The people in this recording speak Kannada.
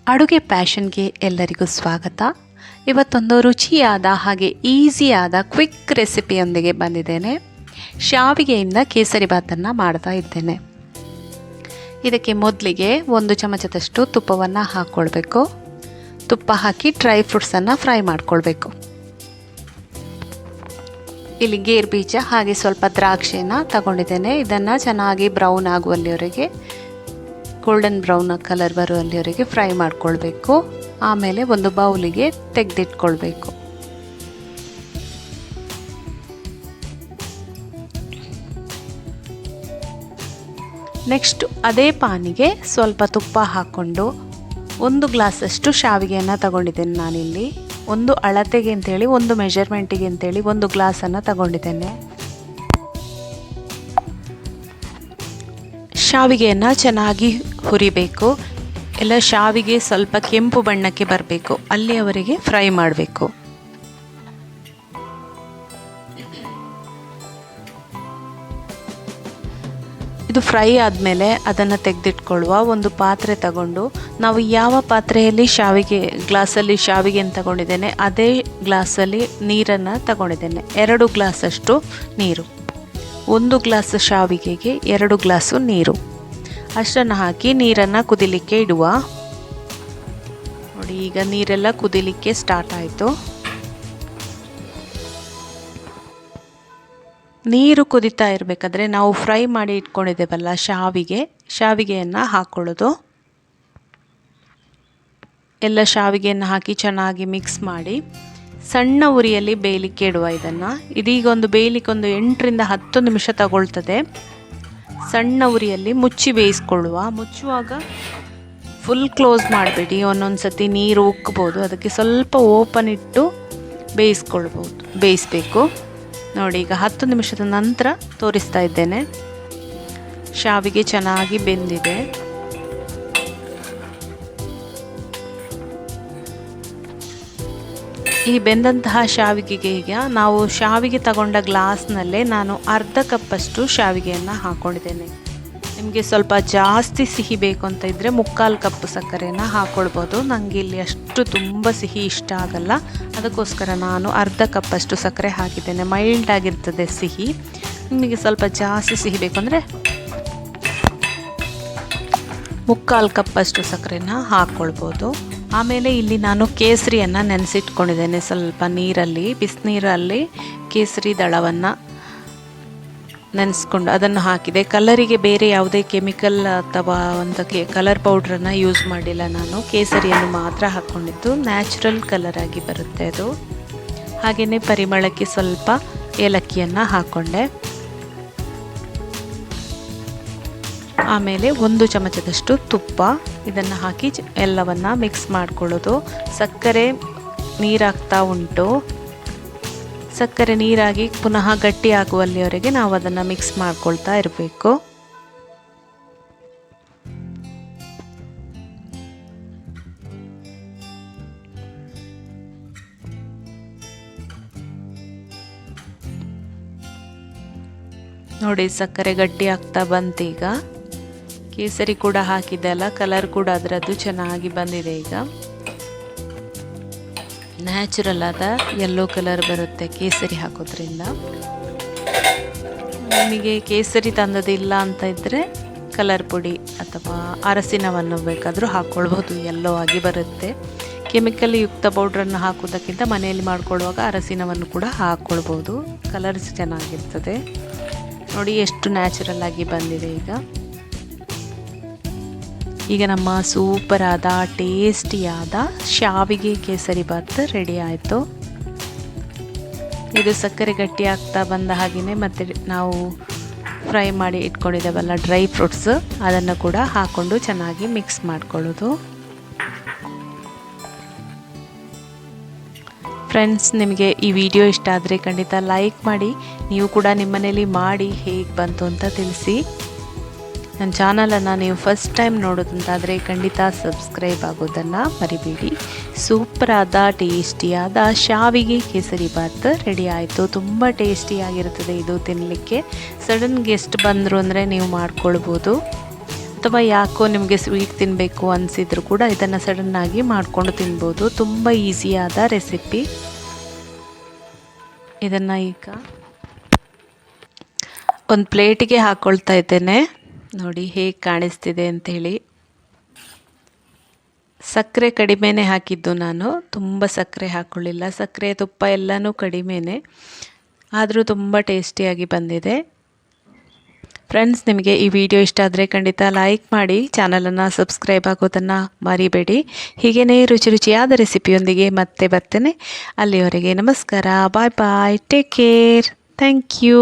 ಅಡುಗೆ ಪ್ಯಾಷನ್ಗೆ ಎಲ್ಲರಿಗೂ ಸ್ವಾಗತ. ಇವತ್ತೊಂದು ರುಚಿಯಾದ ಹಾಗೆ ಈಸಿಯಾದ ಕ್ವಿಕ್ ರೆಸಿಪಿಯೊಂದಿಗೆ ಬಂದಿದ್ದೇನೆ. ಶಾವಿಗೆಯಿಂದ ಕೇಸರಿ ಬಾತನ್ನು ಮಾಡ್ತಾ ಇದ್ದೇನೆ. ಇದಕ್ಕೆ ಮೊದಲಿಗೆ 1 ಚಮಚದಷ್ಟು ತುಪ್ಪವನ್ನು ಹಾಕ್ಕೊಳ್ಬೇಕು. ತುಪ್ಪ ಹಾಕಿ ಡ್ರೈ ಫ್ರೂಟ್ಸನ್ನು ಫ್ರೈ ಮಾಡ್ಕೊಳ್ಬೇಕು. ಇಲ್ಲಿ ಗೇರು ಬೀಜ ಹಾಗೆ ಸ್ವಲ್ಪ ದ್ರಾಕ್ಷಿಯನ್ನು ತಗೊಂಡಿದ್ದೇನೆ. ಇದನ್ನು ಚೆನ್ನಾಗಿ ಬ್ರೌನ್ ಆಗುವಲ್ಲಿವರೆಗೆ, ಗೋಲ್ಡನ್ ಬ್ರೌನ್ ಕಲರ್ ಬರುವಲ್ಲಿವರೆಗೆ ಫ್ರೈ ಮಾಡ್ಕೊಳ್ಬೇಕು. ಆಮೇಲೆ ಒಂದು ಬೌಲಿಗೆ ತೆಗೆದಿಟ್ಕೊಳ್ಬೇಕು. ನೆಕ್ಸ್ಟ್ ಅದೇ ಪಾನಿಗೆ ಸ್ವಲ್ಪ ತುಪ್ಪ ಹಾಕ್ಕೊಂಡು 1 ಗ್ಲಾಸಷ್ಟು ಶಾವಿಗೆಯನ್ನು ತಗೊಂಡಿದ್ದೇನೆ. ನಾನಿಲ್ಲಿ ಒಂದು ಅಳತೆಗೆ ಅಂತೇಳಿ, ಒಂದು ಮೆಜರ್ಮೆಂಟಿಗೆ ಅಂತೇಳಿ 1 ಗ್ಲಾಸನ್ನು ತಗೊಂಡಿದ್ದೇನೆ. ಶಾವಿಗೆಯನ್ನು ಚೆನ್ನಾಗಿ ಹುರಿಬೇಕು. ಎಲ್ಲ ಶಾವಿಗೆ ಸ್ವಲ್ಪ ಕೆಂಪು ಬಣ್ಣಕ್ಕೆ ಬರಬೇಕು, ಅಲ್ಲಿಯವರೆಗೆ ಫ್ರೈ ಮಾಡಬೇಕು. ಇದು ಫ್ರೈ ಆದಮೇಲೆ ಅದನ್ನು ತೆಗೆದಿಟ್ಕೊಳ್ಳುವ. ಒಂದು ಪಾತ್ರೆ ತಗೊಂಡು, ನಾವು ಯಾವ ಪಾತ್ರೆಯಲ್ಲಿ ಗ್ಲಾಸಲ್ಲಿ ಶಾವಿಗೆಯನ್ನು ತಗೊಂಡಿದ್ದೇನೆ ಅದೇ ಗ್ಲಾಸಲ್ಲಿ ನೀರನ್ನು ತಗೊಂಡಿದ್ದೇನೆ. 2 ಗ್ಲಾಸಷ್ಟು ನೀರು. 1 ಗ್ಲಾಸ್ ಶಾವಿಗೆಗೆ 2 ಗ್ಲಾಸು ನೀರು ಅಷ್ಟನ್ನು ಹಾಕಿ ನೀರನ್ನು ಕುದಿಲಿಕ್ಕೆ ಇಡುವ. ನೋಡಿ, ಈಗ ನೀರೆಲ್ಲ ಕುದಿಲಿಕ್ಕೆ ಸ್ಟಾರ್ಟ್ ಆಯಿತು. ನೀರು ಕುದಿತಾ ಇರಬೇಕಾದ್ರೆ ನಾವು ಫ್ರೈ ಮಾಡಿ ಇಟ್ಕೊಂಡಿದ್ದೇವಲ್ಲ ಶಾವಿಗೆಯನ್ನು ಹಾಕ್ಕೊಳ್ಳೋದು. ಎಲ್ಲ ಶಾವಿಗೆಯನ್ನು ಹಾಕಿ ಚೆನ್ನಾಗಿ ಮಿಕ್ಸ್ ಮಾಡಿ ಸಣ್ಣ ಉರಿಯಲ್ಲಿ ಬೇಯಲಿಕ್ಕೆ ಇಡುವ. ಇದೀಗ ಬೇಯಲಿಕ್ಕೆ 8 ರಿಂದ 10 ನಿಮಿಷ ತಗೊಳ್ತದೆ. ಸಣ್ಣ ಉರಿಯಲ್ಲಿ ಮುಚ್ಚಿ ಬೇಯಿಸ್ಕೊಳ್ಳುವ. ಮುಚ್ಚುವಾಗ ಫುಲ್ ಕ್ಲೋಸ್ ಮಾಡಬೇಡಿ, ಒಂದೊಂದು ಸತಿ ನೀರು ಉಕ್ಕಬಹುದು. ಅದಕ್ಕೆ ಸ್ವಲ್ಪ ಓಪನ್ ಇಟ್ಟು ಬೇಯಿಸಬೇಕು. ನೋಡಿ, ಈಗ 10 ನಿಮಿಷದ ನಂತರ ತೋರಿಸ್ತಾ ಇದ್ದೇನೆ. ಶಾವಿಗೆ ಚೆನ್ನಾಗಿ ಬೆಂದಿದೆ. ಈ ಬೆಂದಂತಹ ಶಾವಿಗೆಗೆ ಈಗ ನಾವು ಶಾವಿಗೆ ತಗೊಂಡ ಗ್ಲಾಸ್ನಲ್ಲೇ ನಾನು ಅರ್ಧ ಕಪ್ಪಷ್ಟು ಶಾವಿಗೆಯನ್ನು ಹಾಕ್ಕೊಂಡಿದ್ದೇನೆ. ನಿಮಗೆ ಸ್ವಲ್ಪ ಜಾಸ್ತಿ ಸಿಹಿ ಬೇಕು ಅಂತ ಇದ್ದರೆ 3/4 ಕಪ್ ಸಕ್ಕರೆಯನ್ನು ಹಾಕ್ಕೊಳ್ಬೋದು. ನನಗೆ ಇಲ್ಲಿ ಅಷ್ಟು ತುಂಬ ಸಿಹಿ ಇಷ್ಟ ಆಗಲ್ಲ, ಅದಕ್ಕೋಸ್ಕರ ನಾನು ಅರ್ಧ ಕಪ್ಪಷ್ಟು ಸಕ್ಕರೆ ಹಾಕಿದ್ದೇನೆ. ಮೈಲ್ಡ್ ಆಗಿರ್ತದೆ ಸಿಹಿ. ನಿಮಗೆ ಸ್ವಲ್ಪ ಜಾಸ್ತಿ ಸಿಹಿ ಬೇಕು ಅಂದರೆ 3/4 ಕಪ್ಪಷ್ಟು ಸಕ್ಕರೆಯನ್ನು ಹಾಕ್ಕೊಳ್ಬೋದು. ಆಮೇಲೆ ಇಲ್ಲಿ ನಾನು ಕೇಸರಿಯನ್ನು ನೆನೆಸಿಟ್ಕೊಂಡಿದ್ದೇನೆ. ಸ್ವಲ್ಪ ನೀರಲ್ಲಿ, ಬಿಸಿನೀರಲ್ಲಿ ಕೇಸರಿ ದಳವನ್ನು ನೆನೆಸ್ಕೊಂಡು ಅದನ್ನು ಹಾಕಿದೆ. ಕಲರಿಗೆ ಬೇರೆ ಯಾವುದೇ ಕೆಮಿಕಲ್ ಅಥವಾ ಕಲರ್ ಪೌಡ್ರನ್ನು ಯೂಸ್ ಮಾಡಿಲ್ಲ. ನಾನು ಕೇಸರಿಯನ್ನು ಮಾತ್ರ ಹಾಕ್ಕೊಂಡಿದ್ದು. ನ್ಯಾಚುರಲ್ ಕಲರ್ ಆಗಿ ಬರುತ್ತೆ ಅದು. ಹಾಗೆಯೇ ಪರಿಮಳಕ್ಕೆ ಸ್ವಲ್ಪ ಏಲಕ್ಕಿಯನ್ನು ಹಾಕ್ಕೊಂಡೆ. ಆಮೇಲೆ 1 ಚಮಚದಷ್ಟು ತುಪ್ಪ, ಇದನ್ನು ಹಾಕಿ ಎಲ್ಲವನ್ನು ಮಿಕ್ಸ್ ಮಾಡ್ಕೊಳ್ಳೋದು. ಸಕ್ಕರೆ ನೀರಾಗ್ತಾ ಉಂಟು. ಸಕ್ಕರೆ ನೀರಾಗಿ ಪುನಃ ಗಟ್ಟಿ ಆಗುವಲ್ಲಿವರೆಗೆ ನಾವು ಅದನ್ನು ಮಿಕ್ಸ್ ಮಾಡ್ಕೊಳ್ತಾ ಇರಬೇಕು. ನೋಡಿ, ಸಕ್ಕರೆ ಗಟ್ಟಿ ಆಗ್ತಾ ಬಂತೀಗ. ಕೇಸರಿ ಕೂಡ ಹಾಕಿದೆ ಅಲ್ಲ, ಕಲರ್ ಕೂಡ ಅದರದ್ದು ಚೆನ್ನಾಗಿ ಬಂದಿದೆ. ಈಗ ನ್ಯಾಚುರಲ್ ಆದ ಯೆಲ್ಲೋ ಕಲರ್ ಬರುತ್ತೆ ಕೇಸರಿ ಹಾಕೋದ್ರಿಂದ. ನಿಮಗೆ ಕೇಸರಿ ತಂದದಿಲ್ಲ ಅಂತ ಇದ್ದರೆ ಕಲರ್ ಪುಡಿ ಅಥವಾ ಅರಸಿನವನ್ನು ಬೇಕಾದರೂ ಹಾಕ್ಕೊಳ್ಬೋದು, ಯೆಲ್ಲೋ ಆಗಿ ಬರುತ್ತೆ. ಕೆಮಿಕಲ್ ಯುಕ್ತ ಪೌಡ್ರನ್ನು ಹಾಕೋದಕ್ಕಿಂತ ಮನೆಯಲ್ಲಿ ಮಾಡ್ಕೊಳ್ಳುವಾಗ ಅರಸಿನವನ್ನು ಕೂಡ ಹಾಕ್ಕೊಳ್ಬೋದು, ಕಲರ್ಸ್ ಚೆನ್ನಾಗಿರ್ತದೆ. ನೋಡಿ ಎಷ್ಟು ನ್ಯಾಚುರಲ್ ಆಗಿ ಬಂದಿದೆ. ಈಗ ನಮ್ಮ ಸೂಪರ್ ಆದ ಟೇಸ್ಟಿಯಾದ ಶಾವಿಗೆ ಕೇಸರಿ ಬಾತ್ ರೆಡಿ ಆಯಿತು. ಇದು ಸಕ್ಕರೆ ಗಟ್ಟಿ ಆಗ್ತಾ ಬಂದ ಹಾಗೆಯೇ ಮತ್ತೆ ನಾವು ಫ್ರೈ ಮಾಡಿ ಇಟ್ಕೊಂಡಿದ್ದೇವಲ್ಲ ಡ್ರೈ ಫ್ರೂಟ್ಸ್, ಅದನ್ನು ಕೂಡ ಹಾಕ್ಕೊಂಡು ಚೆನ್ನಾಗಿ ಮಿಕ್ಸ್ ಮಾಡ್ಕೊಳ್ಳೋದು. ಫ್ರೆಂಡ್ಸ್, ನಿಮಗೆ ಈ ವಿಡಿಯೋ ಇಷ್ಟ ಆದರೆ ಖಂಡಿತ ಲೈಕ್ ಮಾಡಿ. ನೀವು ಕೂಡ ನಿಮ್ಮ ಮನೇಲಿ ಮಾಡಿ ಹೇಗೆ ಬಂತು ಅಂತ ತಿಳಿಸಿ. ನನ್ನ ಚಾನಲನ್ನು ನೀವು ಫಸ್ಟ್ ಟೈಮ್ ನೋಡೋದಂತಾದರೆ ಖಂಡಿತ ಸಬ್ಸ್ಕ್ರೈಬ್ ಆಗೋದನ್ನು ಮರಿಬೇಡಿ. ಸೂಪರಾದ ಟೇಸ್ಟಿಯಾದ ಶಾವಿಗೆ ಕೇಸರಿ ಬಾತ್ ರೆಡಿ ಆಯಿತು. ತುಂಬ ಟೇಸ್ಟಿಯಾಗಿರ್ತದೆ ಇದು ತಿನ್ನಲಿಕ್ಕೆ. ಸಡನ್ ಗೆಸ್ಟ್ ಬಂದರು ಅಂದರೆ ನೀವು ಮಾಡ್ಕೊಳ್ಬೋದು. ಅಥವಾ ಯಾಕೋ ನಿಮಗೆ ಸ್ವೀಟ್ ತಿನ್ನಬೇಕು ಅನಿಸಿದ್ರು ಕೂಡ ಇದನ್ನು ಸಡನ್ನಾಗಿ ಮಾಡಿಕೊಂಡು ತಿನ್ಬೋದು. ತುಂಬ ಈಸಿಯಾದ ರೆಸಿಪಿ. ಇದನ್ನು ಈಗ ಒಂದು ಪ್ಲೇಟಿಗೆ ಹಾಕ್ಕೊಳ್ತಾ ಇದ್ದೇನೆ. ನೋಡಿ ಹೇಗೆ ಕಾಣಿಸ್ತಿದೆ ಅಂಥೇಳಿ. ಸಕ್ಕರೆ ಕಡಿಮೆನೇ ಹಾಕಿದ್ದು ನಾನು, ತುಂಬ ಸಕ್ಕರೆ ಹಾಕ್ಕೊಳ್ಳಿಲ್ಲ. ಸಕ್ಕರೆ ತುಪ್ಪ ಎಲ್ಲನೂ ಕಡಿಮೆನೇ, ಆದರೂ ತುಂಬ ಟೇಸ್ಟಿಯಾಗಿ ಬಂದಿದೆ. ಫ್ರೆಂಡ್ಸ್, ನಿಮಗೆ ಈ ವಿಡಿಯೋ ಇಷ್ಟ ಆದರೆ ಖಂಡಿತ ಲೈಕ್ ಮಾಡಿ, ಚಾನಲನ್ನು ಸಬ್ಸ್ಕ್ರೈಬ್ ಆಗೋದನ್ನು ಮರಿಬೇಡಿ. ಹೀಗೇ ರುಚಿಯಾದ ರೆಸಿಪಿಯೊಂದಿಗೆ ಮತ್ತೆ ಬರ್ತೇನೆ. ಅಲ್ಲಿವರೆಗೆ ನಮಸ್ಕಾರ, ಬಾಯ್ ಬಾಯ್, ಟೇಕ್ ಕೇರ್, ಥ್ಯಾಂಕ್ ಯು.